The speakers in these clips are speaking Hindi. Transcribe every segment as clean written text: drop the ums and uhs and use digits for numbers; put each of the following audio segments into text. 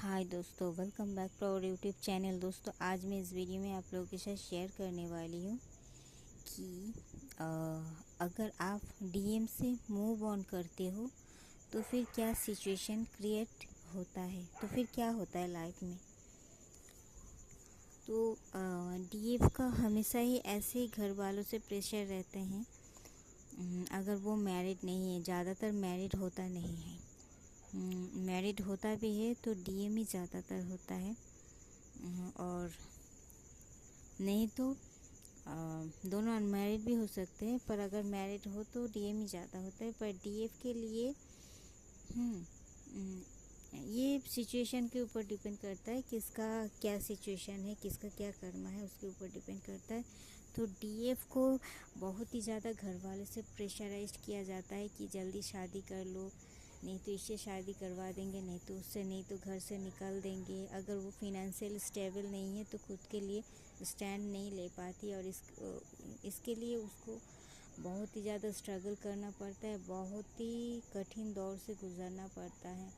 हाय दोस्तों, welcome back to our YouTube channel. दोस्तों, आज मैं इस वीडियो में आप लोगों के साथ शेयर करने वाली हूँ कि अगर आप डीएम से मूव ऑन करते हो तो फिर क्या सिचुएशन क्रिएट होता है, तो फिर क्या होता है लाइफ में। तो डीएम का हमेशा ही ऐसे ही घर वालों से प्रेशर रहते हैं। अगर वो मैरिड नहीं है, ज़्यादातर मैरिड होता नहीं है, मैरिड होता भी है तो डीएम ही ज़्यादातर होता है। और नहीं तो दोनों अनमैरिड भी हो सकते हैं, पर अगर मैरिड हो तो डीएम ही ज़्यादा होता है। पर डीएफ के लिए ये सिचुएशन के ऊपर डिपेंड करता है, किसका क्या सिचुएशन है, किसका क्या कर्मा है, उसके ऊपर डिपेंड करता है। तो डीएफ को बहुत ही ज़्यादा घर वाले से प्रेशराइज किया जाता है कि जल्दी शादी कर लो, नहीं तो इससे शादी करवा देंगे, नहीं तो उससे, नहीं तो घर से निकाल देंगे। अगर वो फिनेंशियल स्टेबल नहीं है तो खुद के लिए स्टैंड नहीं ले पाती, और इसके लिए उसको बहुत ही ज़्यादा स्ट्रगल करना पड़ता है, बहुत ही कठिन दौर से गुजरना पड़ता है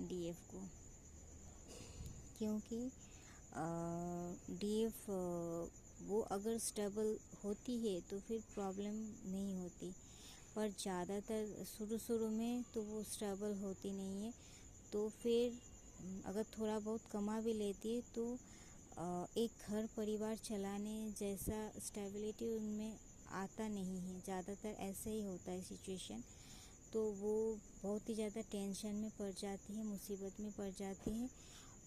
डीएफ को। क्योंकि डीएफ वो अगर स्टेबल होती है तो फिर प्रॉब्लम नहीं होती, पर ज़्यादातर शुरू में तो वो स्टेबल होती नहीं है। तो फिर अगर थोड़ा बहुत कमा भी लेती है तो एक घर परिवार चलाने जैसा स्टेबिलिटी उनमें आता नहीं है। ज़्यादातर ऐसा ही होता है सिचुएशन। तो वो बहुत ही ज़्यादा टेंशन में पड़ जाती है, मुसीबत में पड़ जाती है,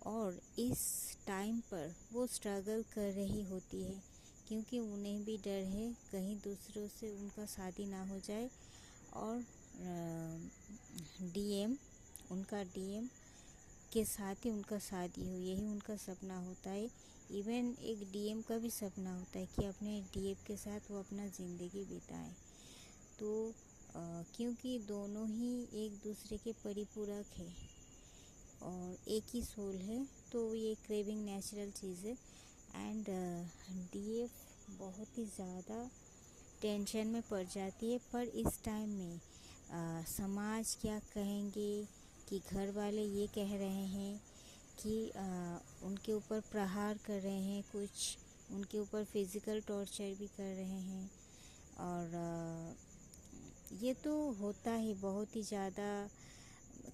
और इस टाइम पर वो स्ट्रगल कर रही होती है, क्योंकि उन्हें भी डर है कहीं दूसरों से उनका शादी ना हो जाए, और उनका डीएम के साथ ही उनका शादी हो, यही उनका सपना होता है। इवन एक डीएम का भी सपना होता है कि अपने डीएम के साथ वो अपना ज़िंदगी बिताए। तो क्योंकि दोनों ही एक दूसरे के परिपूरक है और एक ही सोल है, तो ये क्रेविंग नेचुरल चीज़ है। एंड डीएफ बहुत ही ज़्यादा टेंशन में पड़ जाती है। पर इस टाइम में समाज क्या कहेंगे, कि घर वाले ये कह रहे हैं कि उनके ऊपर प्रहार कर रहे हैं, कुछ उनके ऊपर फिज़िकल टॉर्चर भी कर रहे हैं। और ये तो होता ही, बहुत ही ज़्यादा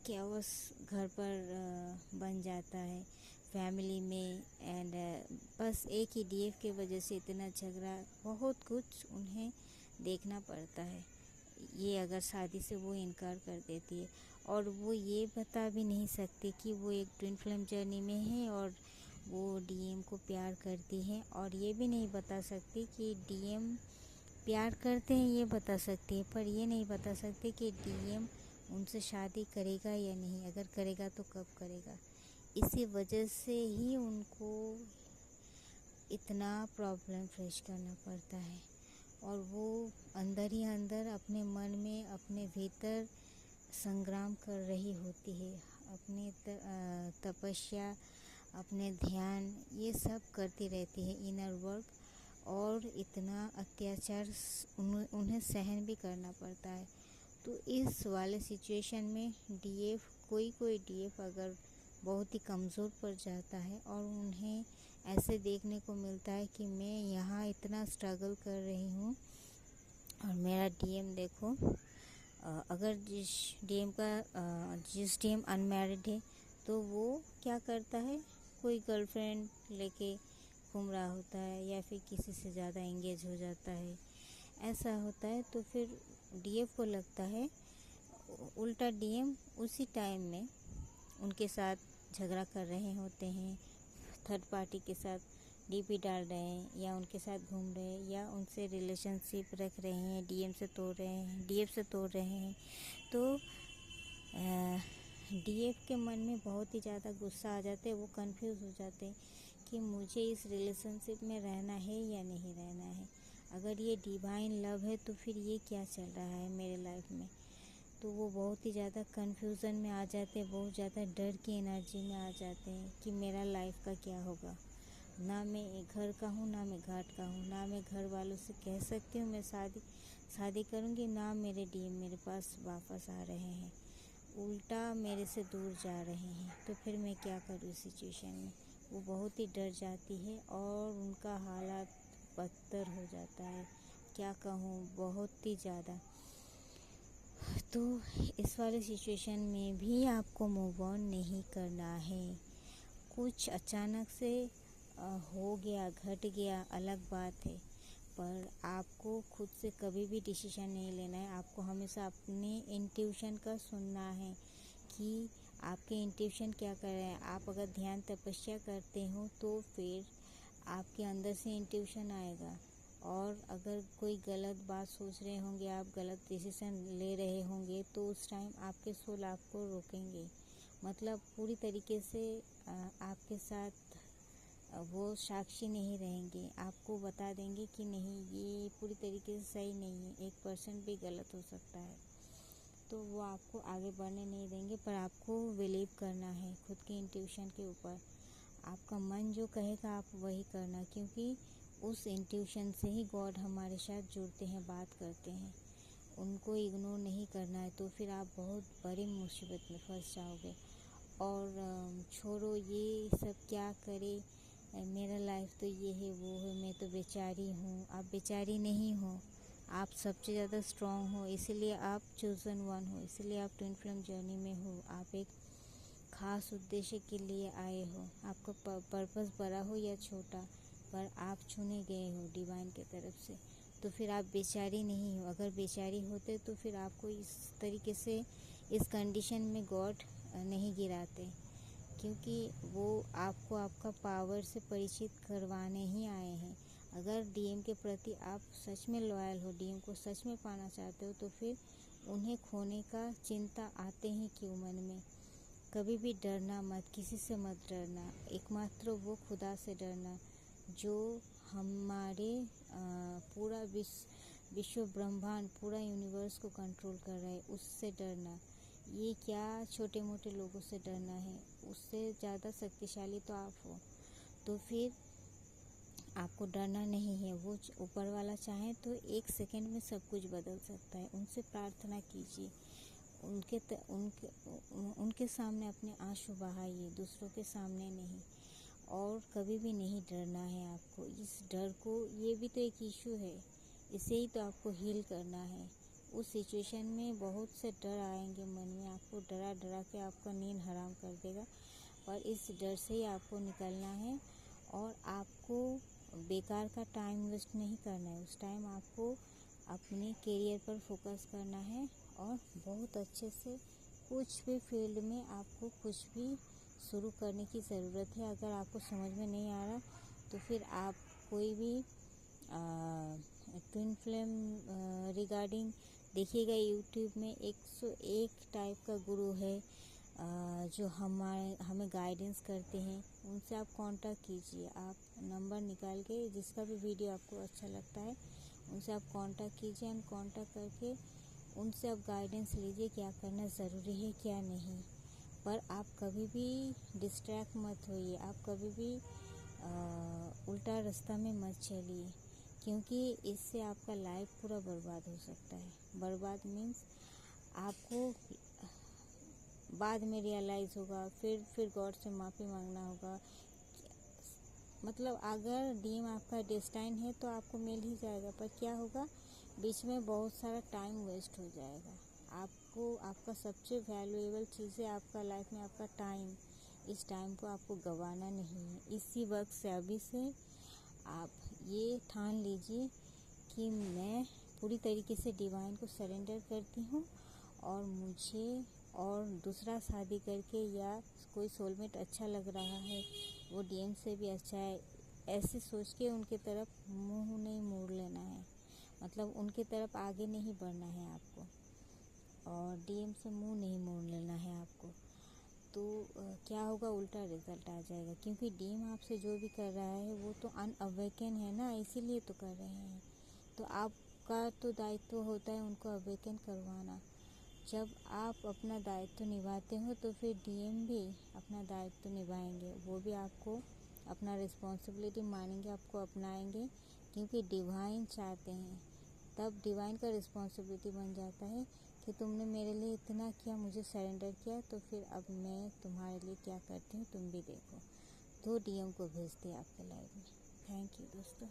कैओस घर पर बन जाता है फैमिली में। एंड बस एक ही डीएफ के वजह से इतना झगड़ा, बहुत कुछ उन्हें देखना पड़ता है। ये अगर शादी से वो इनकार कर देती है, और वो ये बता भी नहीं सकती कि वो एक ट्विन फ्लेम जर्नी में है और वो डीएम को प्यार करती है, और ये भी नहीं बता सकती कि डीएम प्यार करते हैं। ये बता सकती है, पर ये नहीं बता सकती कि डीएम उनसे शादी करेगा या नहीं, अगर करेगा तो कब करेगा। इसी वजह से ही उनको इतना प्रॉब्लम फेस करना पड़ता है, और वो अंदर ही अंदर अपने मन में, अपने भीतर संग्राम कर रही होती है, अपने तपस्या, अपने ध्यान, ये सब करती रहती है, इनर वर्क। और इतना अत्याचार उन्हें सहन भी करना पड़ता है। तो इस वाले सिचुएशन में डीएफ, कोई डीएफ अगर बहुत ही कमज़ोर पड़ जाता है, और उन्हें ऐसे देखने को मिलता है कि मैं यहाँ इतना स्ट्रगल कर रही हूँ और मेरा डीएम देखो, अगर जिस डीएम अनमैरिड है तो वो क्या करता है, कोई गर्लफ्रेंड लेके घूम रहा होता है, या फिर किसी से ज़्यादा एंगेज हो जाता है, ऐसा होता है। तो फिर डीएफ को लगता है उल्टा डीएम उसी टाइम में उनके साथ झगड़ा कर रहे होते हैं, थर्ड पार्टी के साथ डीपी डाल रहे हैं, या उनके साथ घूम रहे हैं, या उनसे रिलेशनशिप रख रहे हैं, डीएम से तोड़ रहे हैं, डीएफ से तोड़ रहे हैं। तो डीएफ के मन में बहुत ही ज़्यादा गुस्सा आ जाते हैं, वो कंफ्यूज हो जाते हैं कि मुझे इस रिलेशनशिप में रहना है या नहीं रहना है। अगर ये डिवाइन लव है तो फिर ये क्या चल रहा है मेरे लाइफ में। तो वो बहुत ही ज़्यादा कन्फ्यूज़न में आ जाते हैं, बहुत ज़्यादा डर की एनर्जी में आ जाते हैं कि मेरा लाइफ का क्या होगा। ना मैं घर का हूँ, ना मैं घाट का हूँ, ना मैं घर वालों से कह सकती हूँ मैं शादी करूँगी, ना मेरे डीएम मेरे पास वापस आ रहे हैं। उल्टा मेरे से दूर जा रहे हैं, तो फिर मैं क्या करूँ इस सिचुएशन में। वो बहुत ही डर जाती है और उनका हालात बदतर हो जाता है, क्या कहूँ, बहुत ही ज़्यादा। तो इस वाले सिचुएशन में भी आपको मूव ऑन नहीं करना है। कुछ अचानक से हो गया, घट गया, अलग बात है, पर आपको खुद से कभी भी डिसीजन नहीं लेना है। आपको हमेशा अपने इंट्यूशन का सुनना है कि आपके इंट्यूशन क्या कर रहे हैं। आप अगर ध्यान तपस्या करते हो तो फिर आपके अंदर से इंट्यूशन आएगा, और अगर कोई गलत बात सोच रहे होंगे, आप गलत डिसीजन ले रहे होंगे, तो उस टाइम आपके सोल आपको रोकेंगे, मतलब पूरी तरीके से आपके साथ वो साक्षी नहीं रहेंगे। आपको बता देंगे कि नहीं, ये पूरी तरीके से सही नहीं है, 1% भी गलत हो सकता है। तो वो आपको आगे बढ़ने नहीं देंगे, पर आपको बिलीव करना है खुद के इंट्यूशन के ऊपर। आपका मन जो कहेगा आप वही करना, क्योंकि उस इंट्यूशन से ही गॉड हमारे साथ जुड़ते हैं, बात करते हैं। उनको इग्नोर नहीं करना है, तो फिर आप बहुत बड़ी मुसीबत में फंस जाओगे। और छोड़ो ये सब, क्या करे, मेरा लाइफ तो ये है, वो है, मैं तो बेचारी हूँ। आप बेचारी नहीं हो, आप सबसे ज़्यादा स्ट्रॉन्ग हो, इसीलिए आप चूज़न वन हो, इसीलिए आप ट्विन फ्लेम जर्नी में हो। आप एक खास उद्देश्य के लिए आए हो। आपका पर्पस बड़ा हो या छोटा, पर आप चुने गए हो डिवाइन की तरफ से। तो फिर आप बेचारी नहीं हो। अगर बेचारी होते तो फिर आपको इस तरीके से, इस कंडीशन में गॉड नहीं गिराते, क्योंकि वो आपको आपका पावर से परिचित करवाने ही आए हैं। अगर डीएम के प्रति आप सच में लॉयल हो, डीएम को सच में पाना चाहते हो, तो फिर उन्हें खोने का चिंता आते ही क्यों मन में। कभी भी डरना मत, किसी से मत डरना, एकमात्र वो खुदा से डरना जो हमारे पूरा विश्व ब्रह्मांड, पूरा यूनिवर्स को कंट्रोल कर रहा है, उससे डरना। ये क्या छोटे मोटे लोगों से डरना है, उससे ज़्यादा शक्तिशाली तो आप हो। तो फिर आपको डरना नहीं है। वो ऊपर वाला चाहे तो 1 सेकंड में सब कुछ बदल सकता है। उनसे प्रार्थना कीजिए, उनके सामने अपने आंसू बहाइए, दूसरों के सामने नहीं। और कभी भी नहीं डरना है आपको। इस डर को, ये भी तो एक इशू है, इसे ही तो आपको हील करना है। उस सिचुएशन में बहुत से डर आएंगे मन में, आपको डरा डरा के आपका नींद हराम कर देगा, पर इस डर से ही आपको निकलना है। और आपको बेकार का टाइम वेस्ट नहीं करना है। उस टाइम आपको अपने करियर पर फोकस करना है, और बहुत अच्छे से कुछ भी फील्ड में आपको कुछ भी शुरू करने की ज़रूरत है। अगर आपको समझ में नहीं आ रहा, तो फिर आप कोई भी ट्विन फ्लेम रिगार्डिंग देखिएगा। यूट्यूब में 101 टाइप का गुरु है जो हमें गाइडेंस करते हैं। उनसे आप कांटेक्ट कीजिए। आप नंबर निकाल के, जिसका भी वीडियो आपको अच्छा लगता है, उनसे आप कांटेक्ट कीजिए। एंड कांटेक्ट करके उनसे आप गाइडेंस लीजिए, क्या करना ज़रूरी है, क्या नहीं। पर आप कभी भी डिस्ट्रैक्ट मत होइए, आप कभी भी उल्टा रास्ता में मत चलिए, क्योंकि इससे आपका लाइफ पूरा बर्बाद हो सकता है। बर्बाद मीन्स आपको बाद में रियलाइज़ होगा, फिर गॉड से माफ़ी मांगना होगा। मतलब अगर डीएम आपका डेस्टाइन है तो आपको मिल ही जाएगा, पर क्या होगा, बीच में बहुत सारा टाइम वेस्ट हो जाएगा। आपको आपका सबसे वैल्यूएबल चीज़ है आपका लाइफ में आपका टाइम। इस टाइम को आपको गंवाना नहीं है। इसी वक्त से, अभी से आप ये ठान लीजिए कि मैं पूरी तरीके से डिवाइन को सरेंडर करती हूँ, और मुझे और दूसरा शादी करके या कोई सोलमेट अच्छा लग रहा है, वो डीएम से भी अच्छा है, ऐसे सोच के उनके तरफ मुंह नहीं मोड़ लेना है। मतलब उनकी तरफ आगे नहीं बढ़ना है आपको, और डीएम से मुंह नहीं मोड़ लेना है आपको। तो क्या होगा, उल्टा रिजल्ट आ जाएगा, क्योंकि डीएम आपसे जो भी कर रहा है वो तो अनअवेकन है ना, इसीलिए तो कर रहे हैं। तो आपका तो दायित्व होता है उनको अवेकन करवाना। जब आप अपना दायित्व निभाते हो, तो फिर डीएम भी अपना दायित्व निभाएंगे। वो भी आपको अपना रिस्पॉन्सिबिलिटी मानेंगे, आपको अपनाएंगे, क्योंकि डिवाइन चाहते हैं। तब डिवाइन का रिस्पॉन्सिबिलिटी बन जाता है कि तुमने मेरे लिए इतना किया, मुझे सरेंडर किया, तो फिर अब मैं तुम्हारे लिए क्या करती हूँ तुम भी देखो। 2 DM को भेजती है आपके लाइफ में। थैंक यू दोस्तों।